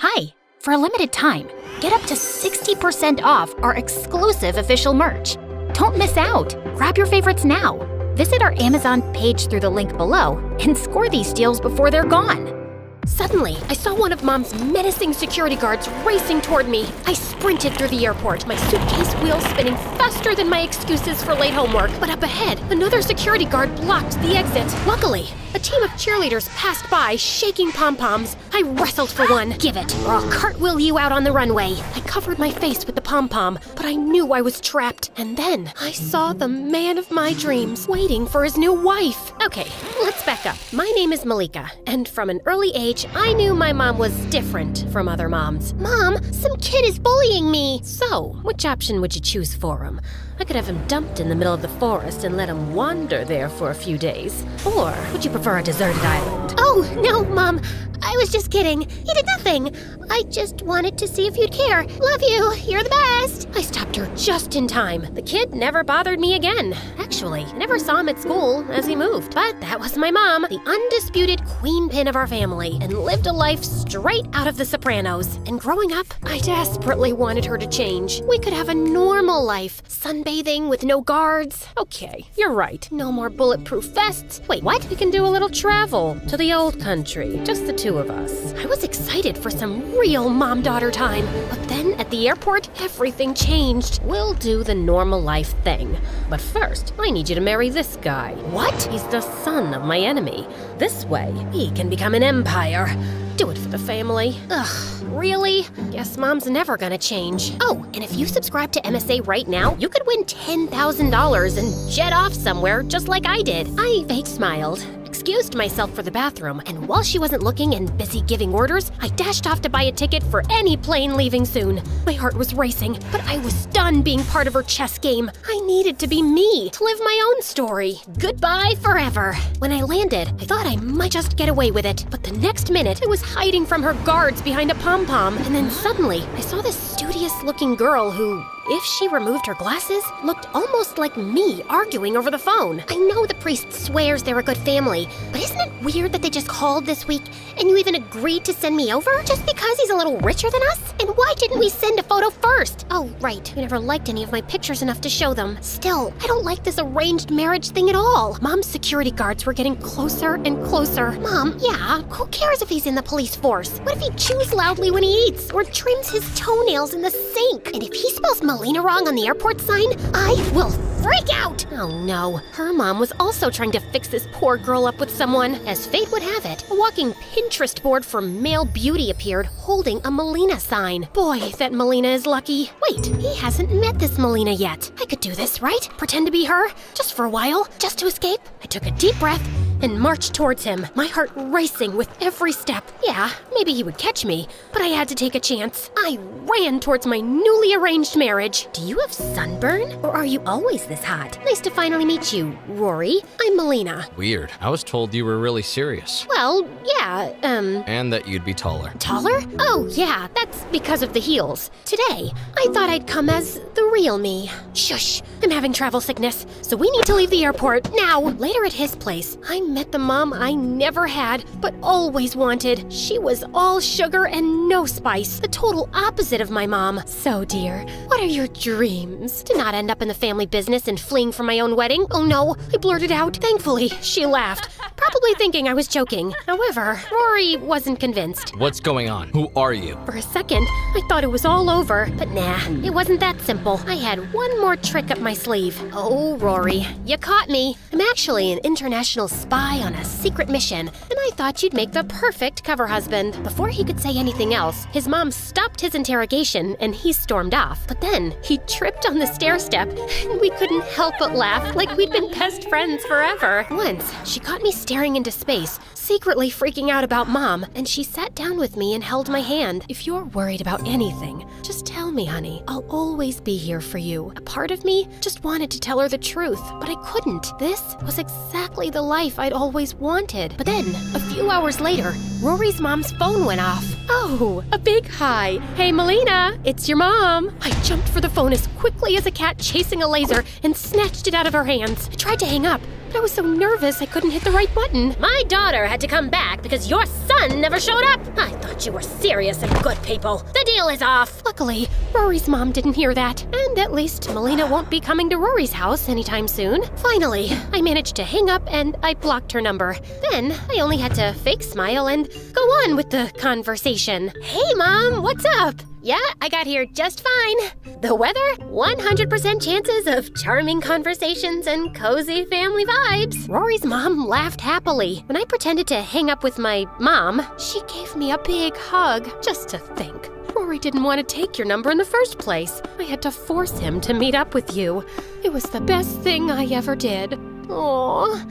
Hi! For a limited time, get up to 60% off our exclusive official merch. Don't miss out! Grab your favorites now. Visit our Amazon page through the link below and score these deals before they're gone. Suddenly, I saw one of Mom's menacing security guards racing toward me. I sprinted through the airport, my suitcase wheels spinning faster than my excuses for late homework. But up ahead, another security guard blocked the exit. Luckily, a team of cheerleaders passed by, shaking pom-poms. I wrestled for one. Give it, or I'll cartwheel you out on the runway. I covered my face with the pom-pom, but I knew I was trapped. And then I saw the man of my dreams waiting for his new wife. Okay, let's back up. My name is Malika, and from an early age, I knew my mom was different from other moms. Mom, some kid is bullying me. So, which option would you choose for him? I could have him dumped in the middle of the forest and let him wander there for a few days. Or would you prefer a deserted island? Oh, no, Mom. I was just kidding. He did nothing. I just wanted to see if you'd care. Love you. You're the best. I stopped her just in time. The kid never bothered me again. Actually, I never saw him at school as he moved. But that was my mom, the undisputed queen pin of our family, and lived a life straight out of The Sopranos. And growing up, I desperately wanted her to change. We could have a normal life, sunbathing with no guards. Okay, you're right. No more bulletproof vests. Wait, what? We can do a little travel to the old country, just the two of us. I was excited for some real mom-daughter time, but then at the airport, everything changed. We'll do the normal life thing. But first, I need you to marry this guy. What? He's the son of my enemy. This way, he can become an empire. Do it for the family. Ugh, really? Guess Mom's never gonna change. Oh, and if you subscribe to MSA right now, you could win $10,000 and jet off somewhere just like I did. I fake smiled, excused myself for the bathroom, and while she wasn't looking and busy giving orders, I dashed off to buy a ticket for any plane leaving soon. My heart was racing, but I was done being part of her chess game. I needed to be me, to live my own story. Goodbye forever. When I landed, I thought I might just get away with it, but the next minute, I was hiding from her guards behind a pom-pom, and then suddenly, I saw this studious-looking girl who, if she removed her glasses, looked almost like me arguing over the phone. I know the priest swears they're a good family, but isn't it weird that they just called this week and you even agreed to send me over just because he's a little richer than us? And why didn't we send a photo first? Oh, right, you never liked any of my pictures enough to show them. Still, I don't like this arranged marriage thing at all. Mom's security guards were getting closer and closer. Mom, yeah, who cares if he's in the police force? What if he chews loudly when he eats or trims his toenails in the sink? And if he spells Melina wrong on the airport sign, I will freak out! Oh no, her mom was also trying to fix this poor girl up with someone. As fate would have it, a walking Pinterest board for male beauty appeared holding a Melina sign. Boy, that Melina is lucky. Wait, he hasn't met this Melina yet. I could do this, right? Pretend to be her? Just for a while? Just to escape? I took a deep breath and marched towards him, my heart racing with every step. Yeah, maybe he would catch me, but I had to take a chance. I ran towards my newly arranged marriage. Do you have sunburn? Or are you always this hot? Nice to finally meet you, Rory. I'm Melina. Weird. I was told you were really serious. Well, yeah, And that you'd be taller. Taller? Oh, yeah, that's because of the heels. Today, I thought I'd come as the real me. Shush, I'm having travel sickness, so we need to leave the airport now. Later at his place, I met the mom I never had, but always wanted. She was all sugar and no spice, the total opposite of my mom. So, dear, what are your dreams? To not end up in the family business and fleeing from my own wedding? Oh no, I blurted out. Thankfully, she laughed, probably thinking I was joking. However, Rory wasn't convinced. What's going on? Who are you? For a second, I thought it was all over, but nah, it wasn't that simple. I had one more trick up my sleeve. Oh, Rory, you caught me. I'm actually an international spy on a secret mission, and I thought you'd make the perfect cover husband. Before he could say anything else, his mom stopped his interrogation and he stormed off. But then he tripped on the stair step, and we couldn't help but laugh like we'd been best friends forever. Once, she caught me staring into space, secretly freaking out about Mom, and she sat down with me and held my hand. If you're worried about anything, just tell me, honey. I'll always be here for you. A part of me just wanted to tell her the truth, but I couldn't. This was exactly the life I'd always wanted. But then, a few hours later, Rory's mom's phone went off. Oh, a big hi. Hey, Melina, it's your mom. I jumped for the phone as quickly as a cat chasing a laser and snatched it out of her hands. I tried to hang up, but I was so nervous I couldn't hit the right button. My daughter had to come back because your son never showed up. I thought you were serious and good people. The deal is off. Luckily, Rory's mom didn't hear that, and at least Melina won't be coming to Rory's house anytime soon. Finally, I managed to hang up and I blocked her number. Then, I only had to fake smile and go on with the conversation. Hey, Mom, what's up? Yeah, I got here just fine. The weather, 100% chances of charming conversations and cozy family vibes. Rory's mom laughed happily. When I pretended to hang up with my mom, she gave me a big hug. Just to think, Rory didn't want to take your number in the first place. I had to force him to meet up with you. It was the best thing I ever did. Aw,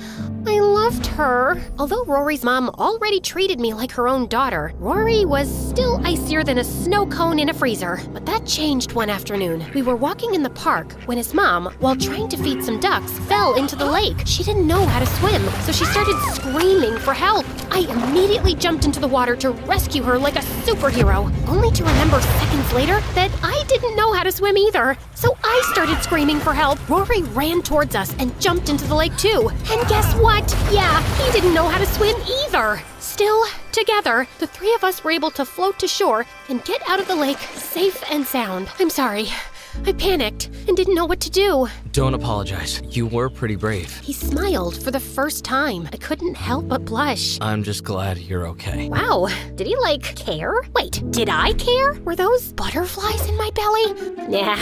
I loved her. Although Rory's mom already treated me like her own daughter, Rory was still icier than a snow cone in a freezer. But that changed one afternoon. We were walking in the park when his mom, while trying to feed some ducks, fell into the lake. She didn't know how to swim, so she started screaming for help. I immediately jumped into the water to rescue her like a superhero, only to remember seconds later that I didn't know how to swim either. So I started screaming for help. Rory ran towards us and jumped into the lake too. And guess what? Yeah, he didn't know how to swim either. Still, together, the three of us were able to float to shore and get out of the lake safe and sound. I'm sorry. I panicked and didn't know what to do. Don't apologize. You were pretty brave. He smiled for the first time. I couldn't help but blush. I'm just glad you're okay. Wow, did he care? Wait, did I care? Were those butterflies in my belly? Nah.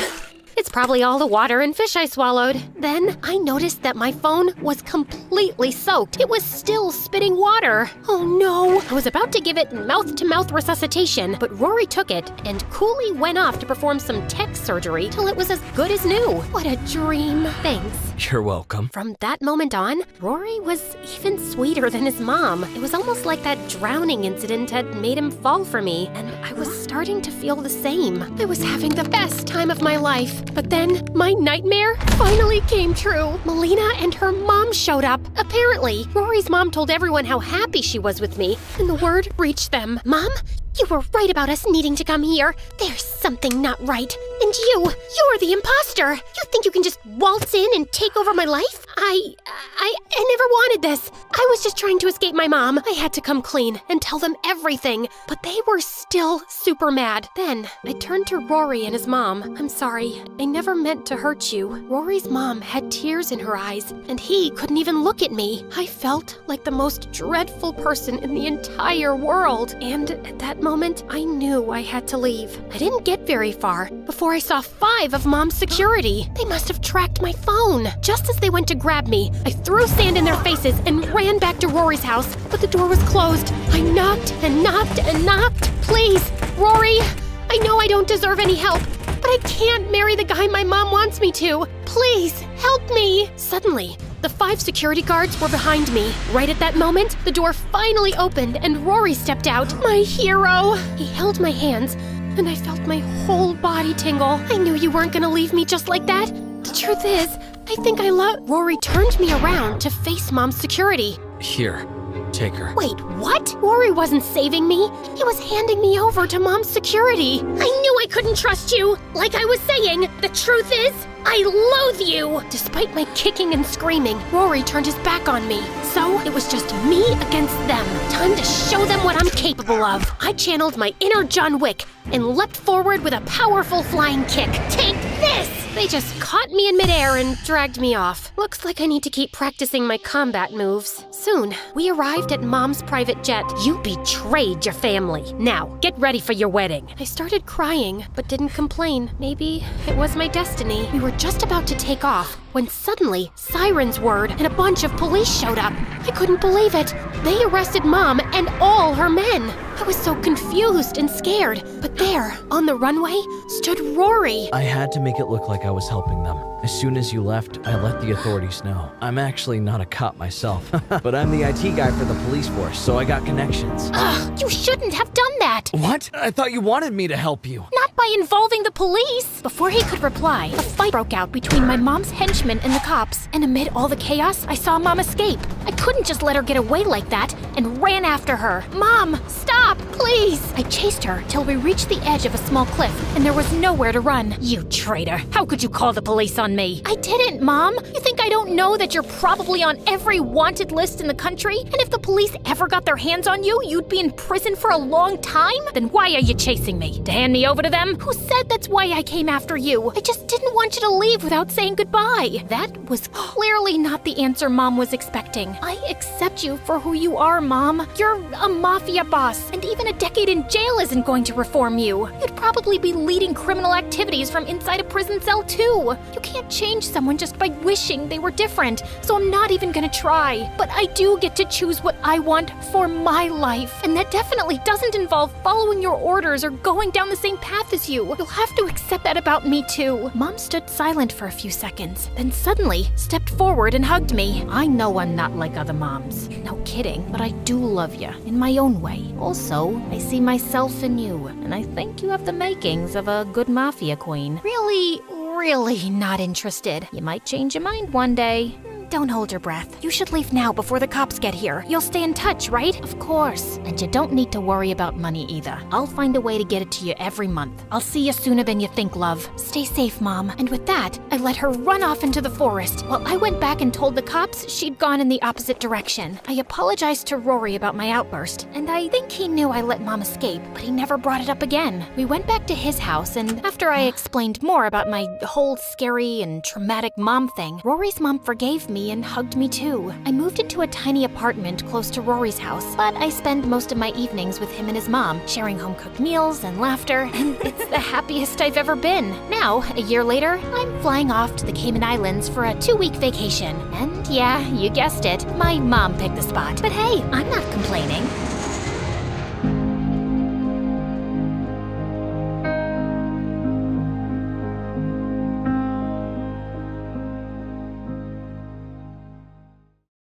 It's probably all the water and fish I swallowed. Then I noticed that my phone was completely soaked. It was still spitting water. Oh no. I was about to give it mouth-to-mouth resuscitation, but Rory took it and coolly went off to perform some tech surgery till it was as good as new. What a dream. Thanks. You're welcome. From that moment on, Rory was even sweeter than his mom. It was almost like that drowning incident had made him fall for me, and I was starting to feel the same. I was having the best time of my life. But then, my nightmare finally came true. Melina and her mom showed up. Apparently, Rory's mom told everyone how happy she was with me, and the word reached them. Mom, you were right about us needing to come here. There's something not right. And you're the imposter. You think you can just waltz in and take over my life? I never wanted this. I was just trying to escape my mom. I had to come clean and tell them everything, but they were still super mad. Then I turned to Rory and his mom. I'm sorry. I never meant to hurt you. Rory's mom had tears in her eyes, and he couldn't even look at me. I felt like the most dreadful person in the entire world. And at that moment, I knew I had to leave. I didn't get very far before I saw 5 of Mom's security. They must have tracked my phone. Just as they went to grab me, I threw sand in their faces and ran back to Rory's house, but the door was closed. I knocked and knocked and knocked. Please, Rory, I know I don't deserve any help, but I can't marry the guy my mom wants me to. Please, help me. Suddenly, the 5 security guards were behind me. Right at that moment, the door finally opened and Rory stepped out. My hero. He held my hands, and I felt my whole body tingle. I knew you weren't gonna leave me just like that. The truth is, I think I love... Rory turned me around to face Mom's security. Here, take her. Wait, what? Rory wasn't saving me. He was handing me over to Mom's security. I knew I couldn't trust you. Like I was saying, the truth is, I loathe you. Despite my kicking and screaming, Rory turned his back on me. So it was just me against them. Time to show them what I'm capable of. I channeled my inner John Wick and leapt forward with a powerful flying kick. Take this! They just caught me in midair and dragged me off. Looks like I need to keep practicing my combat moves. Soon, we arrived at Mom's private jet. You betrayed your family. Now, get ready for your wedding. I started crying, but didn't complain. Maybe it was my destiny. We were just about to take off when suddenly sirens whirred and a bunch of police showed up. I couldn't believe it. They arrested Mom and all her men. I was so confused and scared. But there, on the runway, stood Rory. I had to make it look like I was helping them. As soon as you left, I let the authorities know. I'm actually not a cop myself, but I'm the IT guy for the police force, so I got connections. Ugh, you shouldn't have done that. What? I thought you wanted me to help you. Not by involving the police. Before he could reply, a fight broke out between my mom's henchmen and the cops, and amid all the chaos, I saw Mom escape. I couldn't just let her get away like that and ran after her. Mom, stop, please! I chased her till we reached the edge of a small cliff and there was nowhere to run. You traitor! How could you call the police on me? I didn't, Mom! You think I don't know that you're probably on every wanted list in the country? And if the police ever got their hands on you, you'd be in prison for a long time? Then why are you chasing me? To hand me over to them? Who said that's why I came after you? I just didn't want you to leave without saying goodbye. That was clearly not the answer Mom was expecting. I accept you for who you are, Mom. You're a mafia boss, and even a decade in jail isn't going to reform you. You'd probably be leading criminal activities from inside a prison cell too. You can't change someone just by wishing they were different, so I'm not even gonna try. But I do get to choose what I want for my life, and that definitely doesn't involve following your orders or going down the same path as you. You'll have to accept that about me too. Mom stood silent for a few seconds, then suddenly stepped forward and hugged me. I know I'm not like other moms. No kidding, but I do love you in my own way. Also, I see myself in you, and I think you have the makings of a good mafia queen. Really not interested. You might change your mind one day. Don't hold your breath. You should leave now before the cops get here. You'll stay in touch, right? Of course. And you don't need to worry about money either. I'll find a way to get it to you every month. I'll see you sooner than you think, love. Stay safe, Mom. And with that, I let her run off into the forest while I went back and told the cops she'd gone in the opposite direction. I apologized to Rory about my outburst, and I think he knew I let Mom escape, but he never brought it up again. We went back to his house, and after I explained more about my whole scary and traumatic mom thing, Rory's mom forgave me and hugged me too. I moved into a tiny apartment close to Rory's house, but I spend most of my evenings with him and his mom, sharing home-cooked meals and laughter, and it's the happiest I've ever been. Now, a year later, I'm flying off to the Cayman Islands for a 2-week vacation. And yeah, you guessed it, my mom picked the spot. But hey, I'm not complaining.